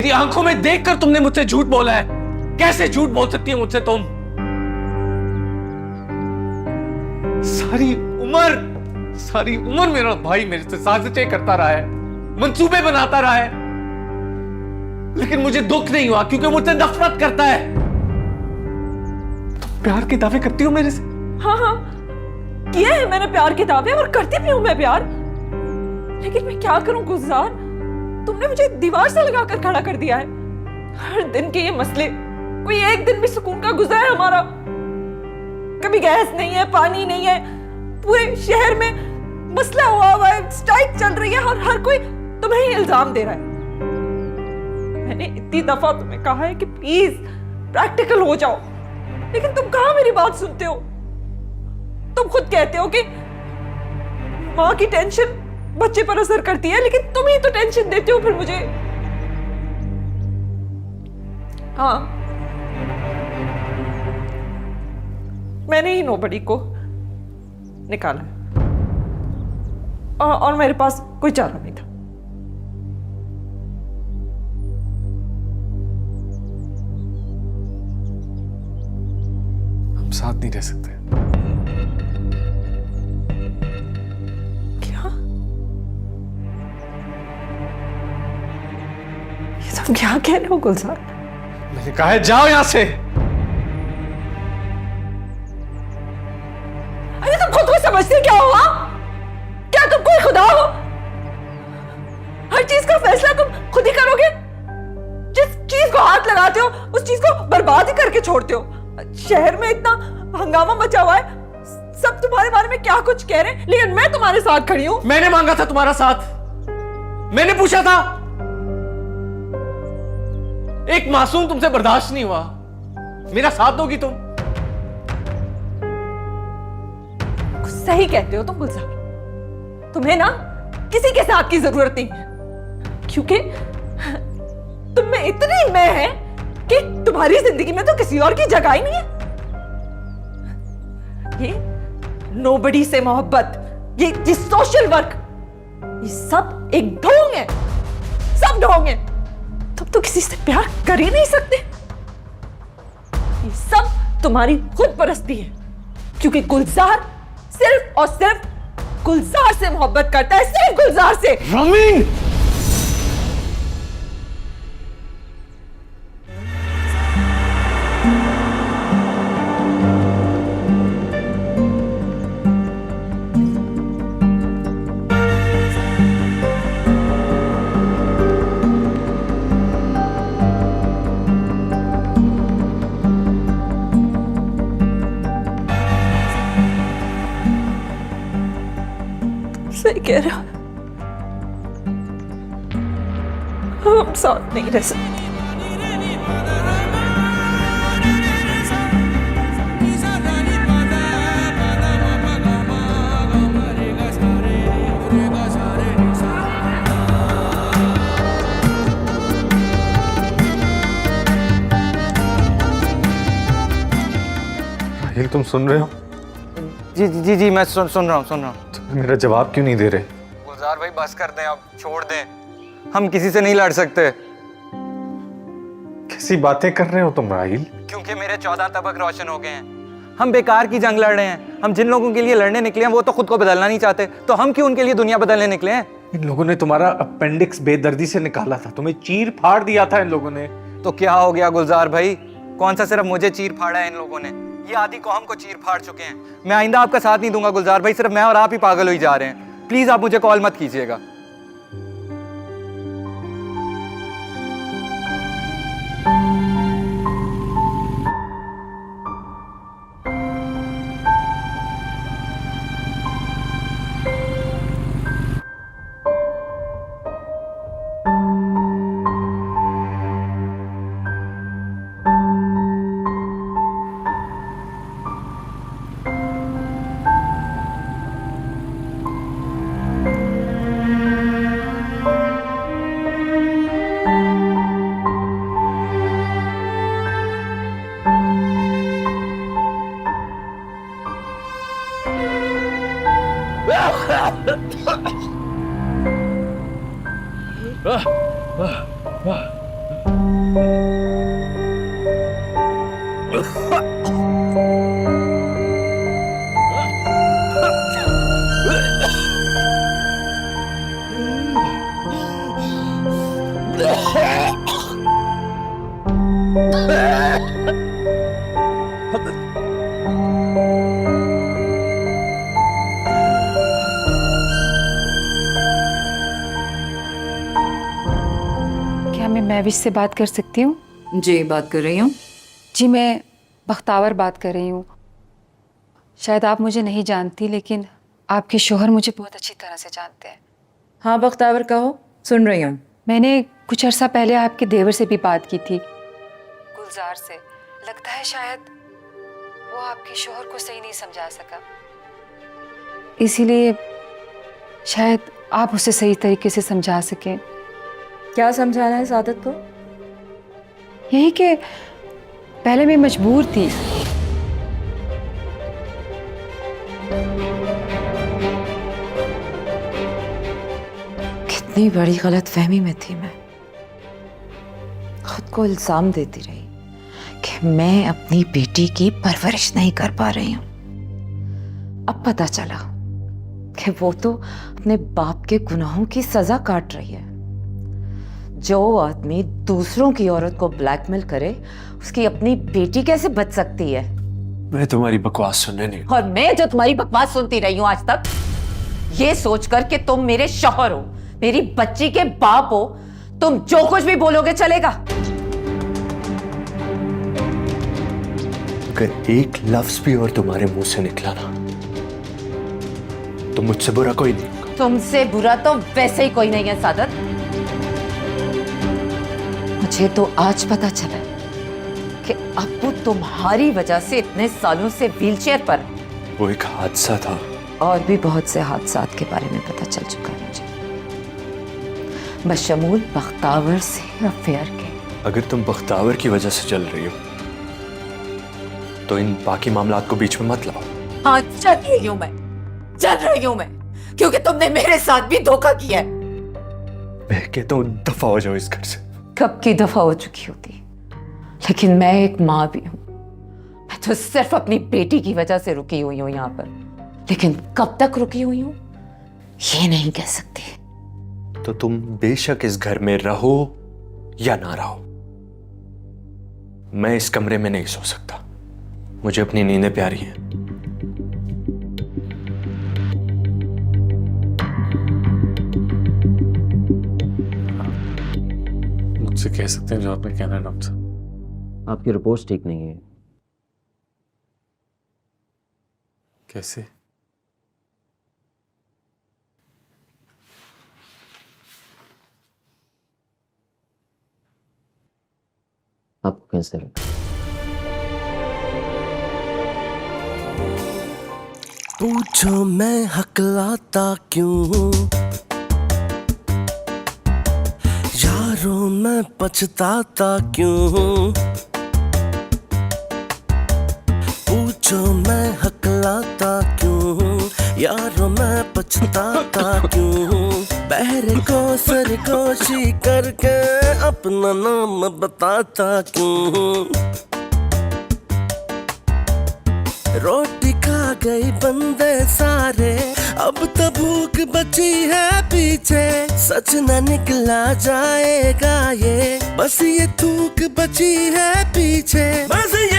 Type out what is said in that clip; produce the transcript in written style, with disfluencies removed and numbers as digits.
मेरी आंखों में देखकर तुमने मुझसे झूठ बोला है। कैसे झूठ बोल सकती है मुझसे तुम? सारी उम्र मेरा भाई मेरे से साजिशें करता रहा है, मंसूबे बनाता रहा है, लेकिन मुझे दुख नहीं हुआ क्योंकि मुझसे नफरत करता है। तुम प्यार के दावे करती हो मेरे से? हाँ हाँ, किए हैं मैंने प्यार के दावे और करती भी हूं मैं प्यार, लेकिन मैं क्या करूं गुलजार, तुमने मुझे दीवार से लगाकर खड़ा कर दिया है। हर दिन के ये मसले, कोई एक दिन भी सुकून का गुजरा है हमारा? कभी गैस नहीं है, पानी नहीं है, पूरे शहर में मसला हुआ है, स्ट्राइक चल रही है और हर कोई तुम्हें ही इल्जाम दे रहा है। मैंने इतनी दफा तुम्हें कहा है कि प्लीज प्रैक्टिकल हो जाओ, लेकिन तुम कहां मेरी बात सुनते हो। तुम खुद कहते हो कि मां की टेंशन बच्चे पर असर करती है, लेकिन तुम ही तो टेंशन देते हो फिर मुझे। हाँ, मैंने ही नोबडी को निकाला और मेरे पास कोई चारा नहीं था। हम साथ नहीं रह सकते। क्या? ये तुम क्या कह रहे हो गुलजार? मैंने कहा है जाओ यहां से। अरे तुम खुद को समझते क्या हो? क्या तुम कोई खुदा हो? हर चीज का फैसला तुम खुद ही करोगे? जिस चीज को हाथ लगाते हो उस चीज को बर्बाद ही करके छोड़ते हो। शहर में इतना हंगामा मचा हुआ है, सब तुम्हारे बारे में क्या कुछ कह रहे हैं, लेकिन मैं तुम्हारे साथ खड़ी हूं। मैंने मांगा था तुम्हारा साथ, मैंने पूछा था। एक मासूम तुमसे बर्दाश्त नहीं हुआ, मेरा साथ दोगी तुम? सही कहते हो तुम गुलजार, तुम्हें ना किसी के साथ की जरूरत नहीं है, क्योंकि तुम में इतनी मैं है कि तुम्हारी जिंदगी में तो किसी और की जगह ही नहीं है। ये नोबडी से मोहब्बत, ये सोशल वर्क, ये सब एक ढोंग है, सब ढोंग है। तुम तो किसी से प्यार कर ही नहीं सकते। ये सब तुम्हारी खुद परस्ती है, क्योंकि गुलजार सिर्फ और सिर्फ गुलजार से मोहब्बत करता है, सिर्फ गुलजार से। रमीन, सही कह रहे हो, हम साथ नहीं रह सकते। राहिल तुम सुन रहे हो? जी जी जी जी मैं सुन रहा हूँ। मेरा जवाब क्यों नहीं दे रहे? गुलजार भाई बस कर दें, अब छोड़ दें, हम किसी से नहीं लड़ सकते। कैसी बातें कर रहे हो तुम राहिल? क्योंकि मेरे 14 तबक रोशन हो गए हैं। हम बेकार की जंग लड़ रहे हैं। हम जिन लोगों के लिए लड़ने निकले हैं वो तो खुद को बदलना नहीं चाहते, तो हम क्यों उनके लिए दुनिया बदलने निकले हैं? इन लोगों ने तुम्हारा अपेंडिक्स बेदर्दी से निकाला था, तुम्हें चीर फाड़ दिया था इन लोगों ने। तो क्या हो गया गुलजार भाई? कौन सा सिर्फ मुझे चीर फाड़ा है इन लोगों ने? ये आधी कौम को चीर फाड़ चुके हैं। मैं आइंदा आपका साथ नहीं दूंगा गुलजार भाई, सिर्फ मैं और आप ही पागल हो ही जा रहे हैं। प्लीज आप मुझे कॉल मत कीजिएगा। क्या मैं महविश से बात कर सकती हूँ? जी बात कर रही हूँ। जी मैं बख्तावर बात कर रही हूँ। शायद आप मुझे नहीं जानती, लेकिन आपके शोहर मुझे बहुत अच्छी तरह से जानते हैं। हाँ बख्तावर कहो, सुन रही हूँ। मैंने कुछ अर्सा पहले आपके देवर से भी बात की थी, गुलजार से। लगता है शायद वो आपके शोहर को सही नहीं समझा सका, इसीलिए शायद आप उसे सही तरीके से समझा सकें। क्या समझाना है सादत को? यही कि पहले मैं मजबूर थी, कितनी बड़ी गलतफहमी में थी मैं। खुद को इल्जाम देती रही कि मैं अपनी बेटी की परवरिश नहीं कर पा रही हूं। अब पता चला कि वो तो अपने बाप के गुनाहों की सजा काट रही है। जो आदमी दूसरों की औरत को ब्लैकमेल करे, उसकी अपनी बेटी कैसे बच सकती है? मैं तुम्हारी बकवास सुनने नहीं। और मैं जो तुम्हारी बकवास सुनती रही हूं आज तक, ये सोचकर कि तुम मेरे शौहर हो, मेरी बच्ची के बाप हो, तुम जो कुछ भी बोलोगे चलेगा। अगर एक लफ्ज भी और तुम्हारे मुंह से निकला ना, तो मुझसे बुरा कोई नहीं होगा। तुमसे बुरा तो वैसे ही कोई नहीं है सादत। मुझे तो आज पता चला कि अब्बू तुम्हारी वजह से इतने सालों से व्हीलचेयर पर है। वो एक हादसा था। और भी बहुत से हादसात के बारे में पता चल चुका है मुझे, बशमूल बख्तावर से अफेयर के। अगर तुम बख्तावर की वजह से चल रही हो, तो इन बाकी मामलात को बीच में मत लाओ। हाँ चल रही हूं मैं, क्योंकि तुमने मेरे साथ भी धोखा किया है। मैं कहता हूँ दफा हो जाओ इस घर से। कब की दफा हो चुकी होती, लेकिन मैं एक माँ भी हूं। मैं तो सिर्फ अपनी बेटी की वजह से रुकी हुई हूं यहाँ पर, लेकिन कब तक रुकी हुई हूं ये नहीं कह सकती। तो तुम बेशक इस घर में रहो या ना रहो, मैं इस कमरे में नहीं सो सकता। मुझे अपनी नींदें प्यारी हैं। मुझसे कह सकते हैं जो आपने कहना है डॉक्टर साहब। आपकी रिपोर्ट्स ठीक नहीं है। कैसे? आपको कैंसर है। पूछो मैं हकलाता क्यों हूँ, यारों मैं पछताता क्यों हूँ। पूछो मैं हकलाता क्यों हूँ, यारों मैं पछताता क्यों हूँ। बहरे को सरगोशी करके अपना नाम बताता क्यों हूँ। रोटी खा गई बंदे सारे, अब तो भूख बची है पीछे। सच न निकला जाएगा ये, बस ये थूक बची है पीछे। बस ये